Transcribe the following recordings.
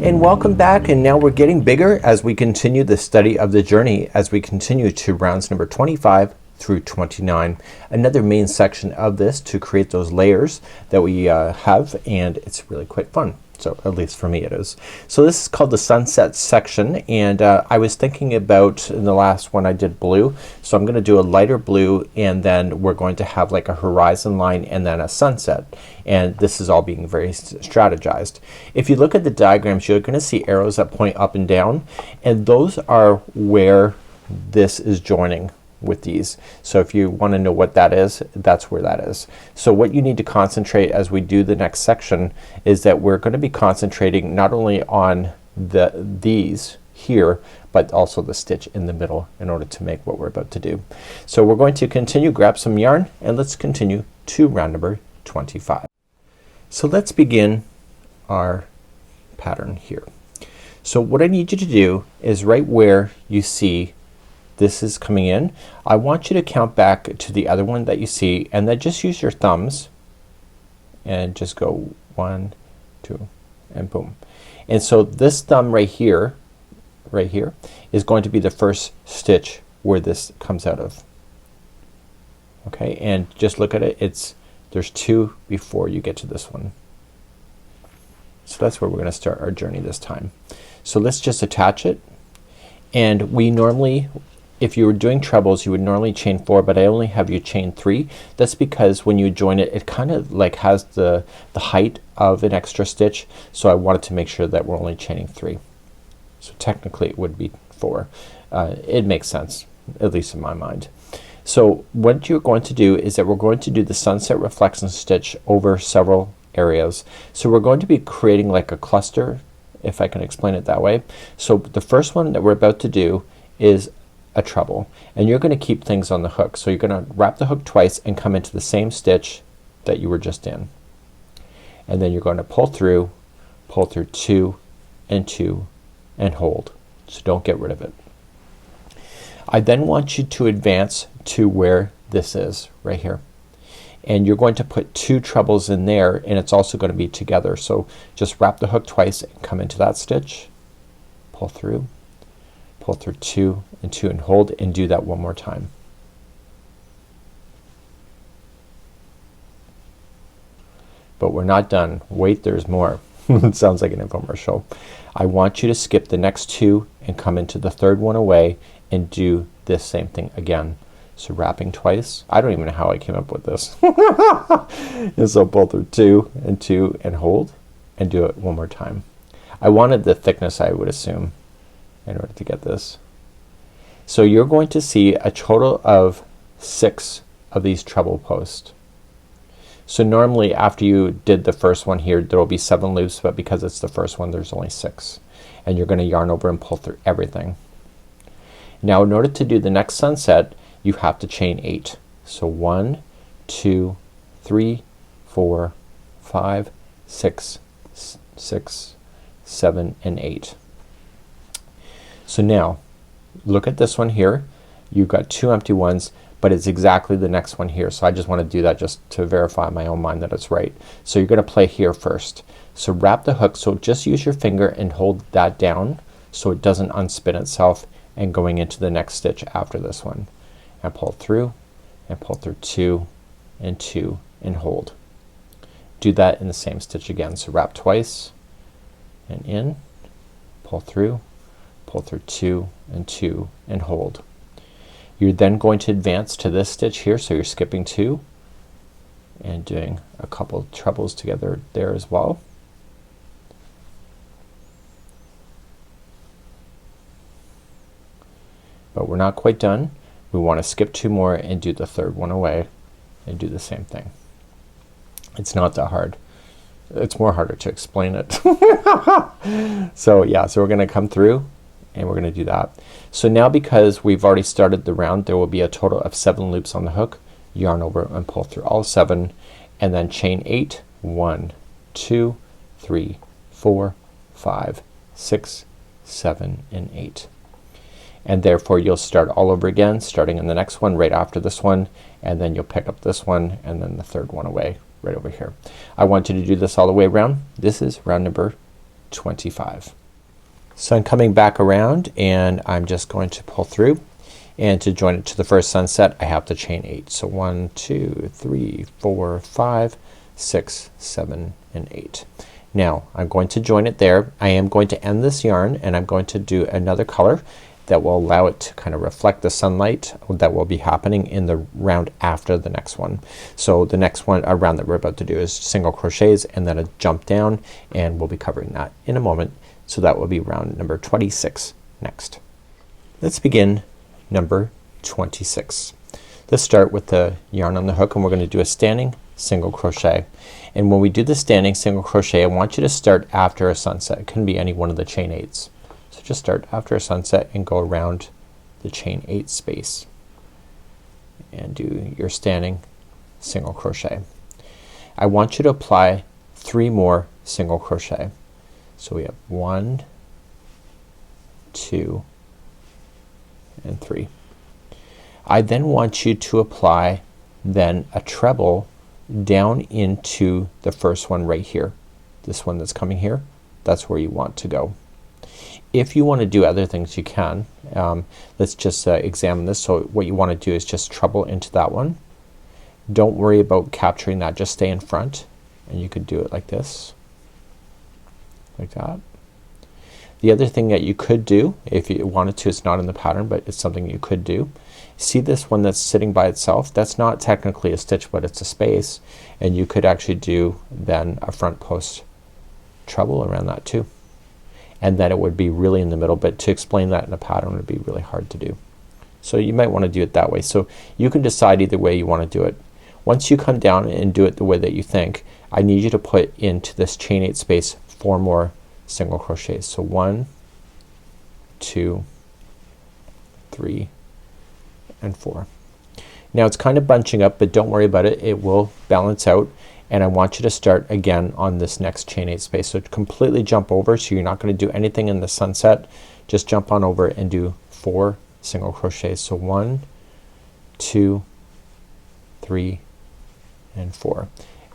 And welcome back, and now we're getting bigger as we continue the study of the journey, as we continue to rounds number 25 through 29. Another main section of this to create those layers that we have, and it's really quite fun. So at least for me it is. So this is called the sunset section, and I was thinking about in the last one I did blue, so I'm gonna do a lighter blue, and then we're going to have like a horizon line and then a sunset, and this is all being very strategized. If you look at the diagrams, you're gonna see arrows that point up and down, and those are where this is joining with these. So if you want to know what that is, that's where that is. So what you need to concentrate as we do the next section is that we're going to be concentrating not only on these here, but also the stitch in the middle in order to make what we're about to do. So we're going to continue, grab some yarn, and let's continue to round number 25. So let's begin our pattern here. So what I need you to do is right where you see this is coming in, I want you to count back to the other one that you see, and then just use your thumbs and just go 1, 2, and boom. And so this thumb right here is going to be the first stitch where this comes out of. Okay, and just look at it, there's 2 before you get to this one. So that's where we're gonna start our journey this time. So let's just attach it, and we normally, if you were doing trebles, you would normally chain 4, but I only have you chain 3. That's because when you join it, it kind of like has the height of an extra stitch, so I wanted to make sure that we're only chaining 3. So technically it would be 4. It makes sense, at least in my mind. So what you're going to do is that we're going to do the sunset reflection stitch over several areas. So we're going to be creating like a cluster, if I can explain it that way. So the first one that we're about to do is a treble, and you're gonna keep things on the hook. So you're gonna wrap the hook twice and come into the same stitch that you were just in, and then you're going to pull through 2 and 2 and hold. So don't get rid of it. I then want you to advance to where this is right here, and you're going to put 2 trebles in there, and it's also going to be together. So just wrap the hook twice and come into that stitch, pull through 2 and 2 and hold, and do that one more time. But we're not done. Wait, there's more. It sounds like an infomercial. I want you to skip the next 2 and come into the third one away and do this same thing again. So wrapping twice. I don't even know how I came up with this. And so pull through 2 and 2 and hold, and do it one more time. I wanted the thickness, I would assume, in order to get this. So you're going to see a total of 6 of these treble posts. So normally after you did the first one here, there will be 7 loops, but because it's the first one, there's only 6, and you're gonna yarn over and pull through everything. Now in order to do the next sunset, you have to chain 8. So 1, 2, 3, 4, 5, 6, 7, and 8. So now look at this one here. You've got 2 empty ones, but it's exactly the next one here. So I just want to do that just to verify in my own mind that it's right. So you're gonna play here first. So wrap the hook, so just use your finger and hold that down so it doesn't unspin itself, and going into the next stitch after this one, and pull through 2 and 2 and hold. Do that in the same stitch again. So wrap twice and in, pull through 2 and 2 and hold. You're then going to advance to this stitch here, so you're skipping 2 and doing a couple trebles together there as well. But we're not quite done. We want to skip 2 more and do the third one away and do the same thing. It's not that hard. It's more harder to explain it. So yeah, so we're gonna come through and we're gonna do that. So now because we've already started the round, there will be a total of 7 loops on the hook. Yarn over and pull through all 7, and then chain 8. 1, 2, 3, 4, 5, 6, 7, and 8. And therefore you'll start all over again, starting in the next one right after this one, and then you'll pick up this one and then the third one away right over here. I want you to do this all the way around. This is round number 25. So I'm coming back around and I'm just going to pull through, and to join it to the first sunset I have to chain 8. So 1, 2, 3, 4, 5, 6, 7 and 8. Now I'm going to join it there. I am going to end this yarn and I'm going to do another color that will allow it to kind of reflect the sunlight that will be happening in the round after the next one. So the next one, a round that we're about to do, is single crochets and then a jump down, and we'll be covering that in a moment. So that will be round number 26 next. Let's begin number 26. Let's start with the yarn on the hook, and we're going to do a standing single crochet. And when we do the standing single crochet, I want you to start after a sunset. It can be any one of the chain 8s. So just start after a sunset and go around the chain 8 space and do your standing single crochet. I want you to apply 3 more single crochet. So we have 1, 2 and 3. I then want you to apply then a treble down into the first one right here. This one that's coming here, that's where you want to go. If you want to do other things, you can. Let's just examine this. So what you want to do is just treble into that one. Don't worry about capturing that, just stay in front, and you could do it like this, like that. The other thing that you could do if you wanted to, it's not in the pattern but it's something you could do. See this one that's sitting by itself? That's not technically a stitch but it's a space, and you could actually do then a front post treble around that too, and then it would be really in the middle, but to explain that in a pattern would be really hard to do. So you might want to do it that way. So you can decide either way you want to do it. Once you come down and do it the way that you think, I need you to put into this chain 8 space 4 more single crochets. So 1, 2, 3 and 4. Now it's kind of bunching up, but don't worry about it. It will balance out, and I want you to start again on this next chain 8 space. So completely jump over, so you're not going to do anything in the sunset. Just jump on over and do 4 single crochets. So 1, 2, 3 and 4.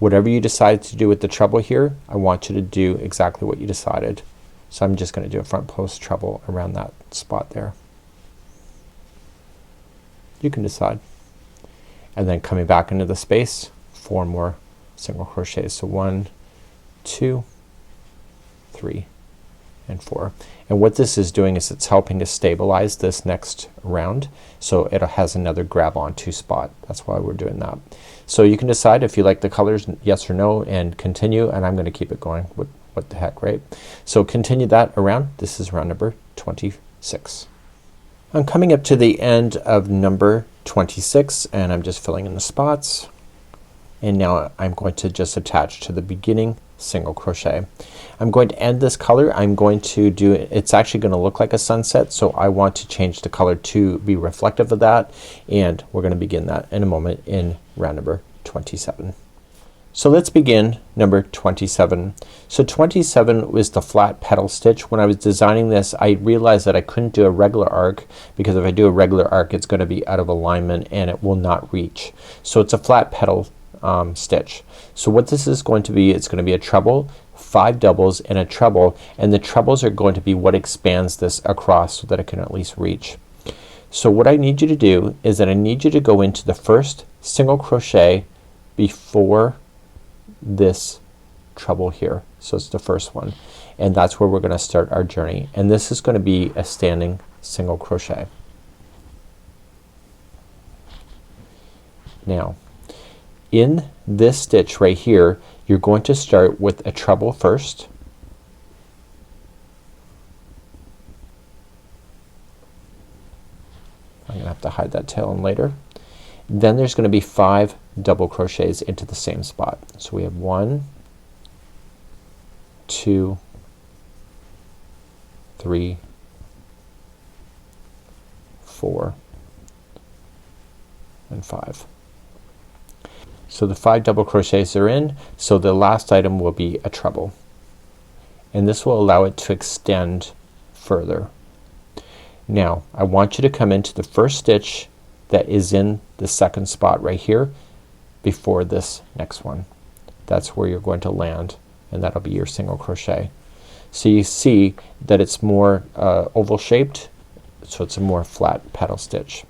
Whatever you decide to do with the treble here, I want you to do exactly what you decided. So I'm just going to do a front post treble around that spot there. You can decide. And then coming back into the space, 4 more single crochets. So 1, 2, 3 and 4. And what this is doing is it's helping to stabilize this next round, so it has another grab onto spot. That's why we're doing that. So you can decide if you like the colors, yes or no, and continue, and I'm going to keep it going. What the heck, right? So continue that around. This is round number 26. I'm coming up to the end of number 26 and I'm just filling in the spots, and now I'm going to just attach to the beginning single crochet. I'm going to end this color. I'm going to do, it's actually going to look like a sunset, so I want to change the color to be reflective of that, and we're going to begin that in a moment in round number 27. So let's begin number 27. So 27 was the flat petal stitch. When I was designing this, I realized that I couldn't do a regular arc, because if I do a regular arc it's going to be out of alignment and it will not reach. So it's a flat petal stitch. So what this is going to be, it's going to be a treble, 5 doubles and a treble, and the trebles are going to be what expands this across so that it can at least reach. So what I need you to do is that I need you to go into the first single crochet before this treble here. So it's the first one, and that's where we're going to start our journey, and this is going to be a standing single crochet. Now in this stitch right here, you're going to start with a treble first, I'm gonna have to hide that tail in later. Then there's going to be 5 double crochets into the same spot. So we have 1, 2, 3, 4 and 5. So the 5 double crochets are in, so the last item will be a treble, and this will allow it to extend further. Now I want you to come into the first stitch that is in the second spot right here before this next one. That's where you're going to land, and that'll be your single crochet. So you see that it's more oval shaped, so it's a more flat petal stitch.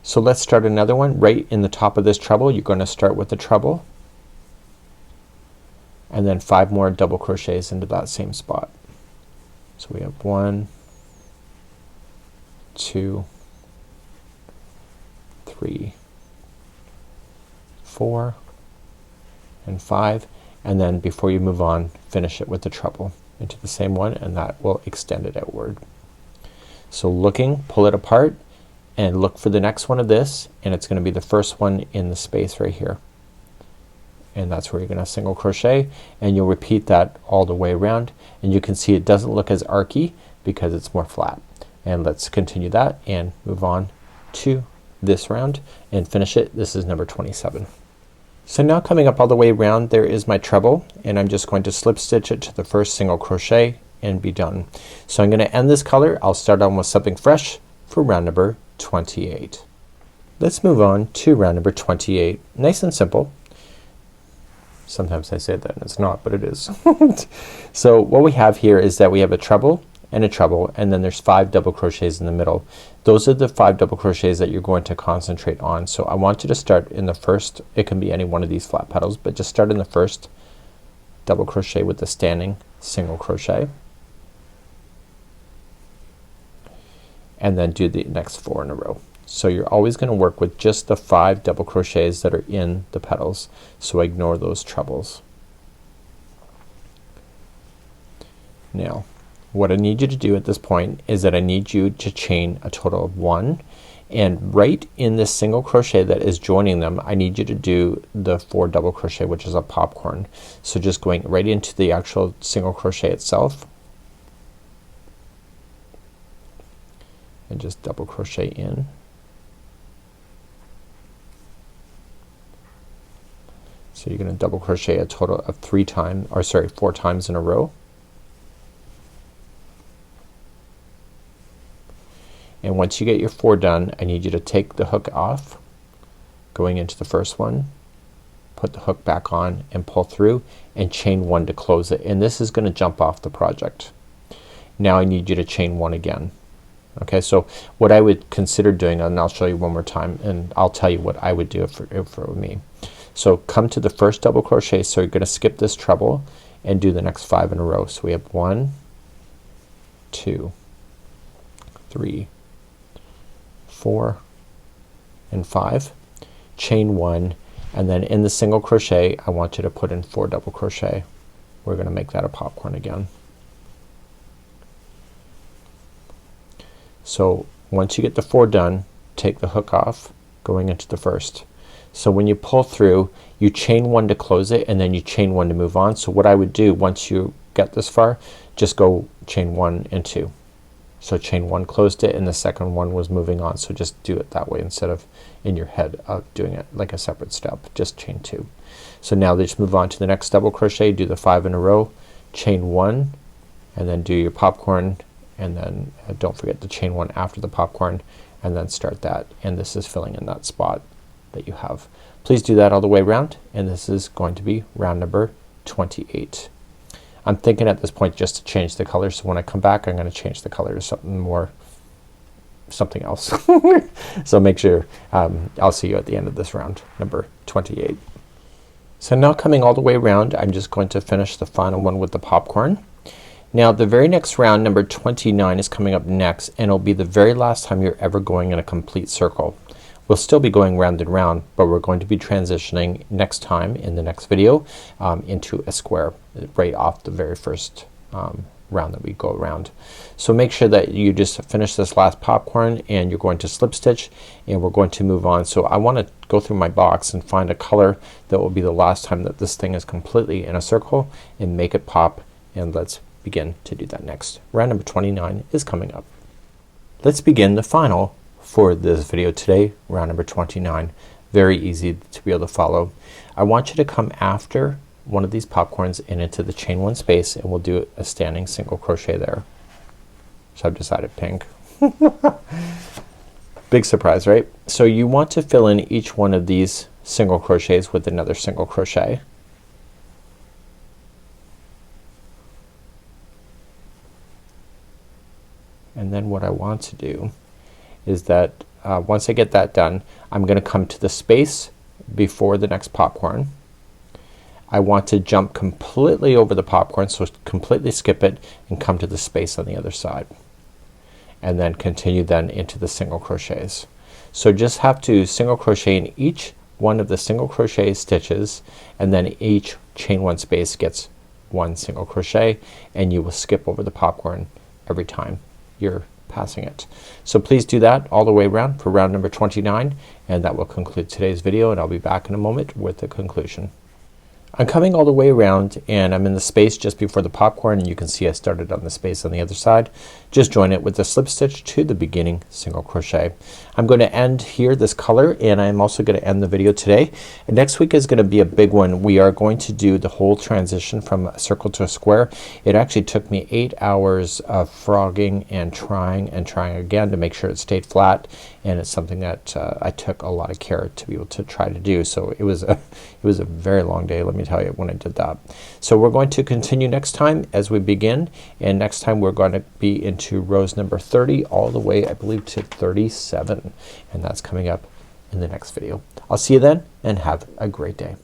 So let's start another one. Right in the top of this treble you're going to start with the treble and then 5 more double crochets into that same spot. So we have 1, 2, 3, 4 and 5, and then before you move on finish it with the treble into the same one, and that will extend it outward. So looking, pull it apart and look for the next one of this, and it's going to be the first one in the space right here, and that's where you're gonna single crochet, and you'll repeat that all the way around, and you can see it doesn't look as archy because it's more flat. And let's continue that and move on to this round and finish it. This is number 27. So now coming up all the way around there is my treble, and I'm just going to slip stitch it to the first single crochet and be done. So I'm gonna end this color. I'll start on with something fresh for round number 28. Let's move on to round number 28. Nice and simple. Sometimes I say that and it's not, but it is. So what we have here is that we have a treble and a treble, and then there's 5 double crochets in the middle. Those are the 5 double crochets that you're going to concentrate on. So I want you to start in the first, it can be any one of these flat petals, but just start in the first double crochet with the standing single crochet, and then do the next 4 in a row. So you're always gonna work with just the 5 double crochets that are in the petals, so ignore those trebles. Now what I need you to do at this point is that I need you to chain a total of 1, and right in this single crochet that is joining them I need you to do the 4 double crochet, which is a popcorn. So just going right into the actual single crochet itself and just double crochet in. So you're gonna double crochet a total of 4 times in a row. And once you get your 4 done I need you to take the hook off going into the first one, put the hook back on and pull through and chain 1 to close it, and this is gonna jump off the project. Now I need you to chain 1 again. Okay, so what I would consider doing, and I'll show you one more time and I'll tell you what I would do if it were me. So come to the first double crochet, so you're gonna skip this treble and do the next 5 in a row. So we have 1, 2, 3, 4 and 5. Chain 1, and then in the single crochet I want you to put in 4 double crochet. We're gonna make that a popcorn again. So once you get the 4 done, take the hook off going into the first. So when you pull through you chain 1 to close it, and then you chain 1 to move on. So what I would do once you get this far, just go chain 1 and 2. So chain 1 closed it and the second one was moving on. So just do it that way instead of in your head of doing it like a separate step. Just chain 2. So now just move on to the next double crochet, do the 5 in a row, chain 1 and then do your popcorn, and then don't forget to chain 1 after the popcorn and then start that, and this is filling in that spot that you have. Please do that all the way around, and this is going to be round number 28. I'm thinking at this point just to change the color, so when I come back I'm gonna change the color to something else. So make sure I'll see you at the end of this round number 28. So now coming all the way around I'm just going to finish the final one with the popcorn. Now the very next round, number 29, is coming up next, and it'll be the very last time you're ever going in a complete circle. We'll still be going round and round, but we're going to be transitioning next time in the next video into a square right off the very first round that we go around. So make sure that you just finish this last popcorn and you're going to slip stitch, and we're going to move on. So I want to go through my box and find a color that will be the last time that this thing is completely in a circle and make it pop, and let's begin to do that next. Round number 29 is coming up. Let's begin the final for this video today, round number 29. Very easy to be able to follow. I want you to come after one of these popcorns and into the chain 1 space, and we'll do a standing single crochet there. So I've decided pink. Big surprise, right? So you want to fill in each one of these single crochets with another single crochet. And then what I want to do is that once I get that done, I'm gonna come to the space before the next popcorn. I want to jump completely over the popcorn, so completely skip it and come to the space on the other side, and then continue then into the single crochets. So just have to single crochet in each one of the single crochet stitches, and then each chain one space gets one single crochet, and you will skip over the popcorn every time you're passing it. So please do that all the way around for round number 29, and that will conclude today's video, and I'll be back in a moment with the conclusion. I'm coming all the way around and I'm in the space just before the popcorn, and you can see I started on the space on the other side. Just join it with the slip stitch to the beginning single crochet. I'm going to end here this color, and I'm also going to end the video today. And next week is going to be a big one. We are going to do the whole transition from a circle to a square. It actually took me 8 hours of frogging and trying again to make sure it stayed flat, and it's something that I took a lot of care to be able to try to do. So it was a very long day, let me tell you, when I did that. So we're going to continue next time as we begin, and next time we're going to be into rows number 30 all the way I believe to 37, and that's coming up in the next video. I'll see you then, and have a great day.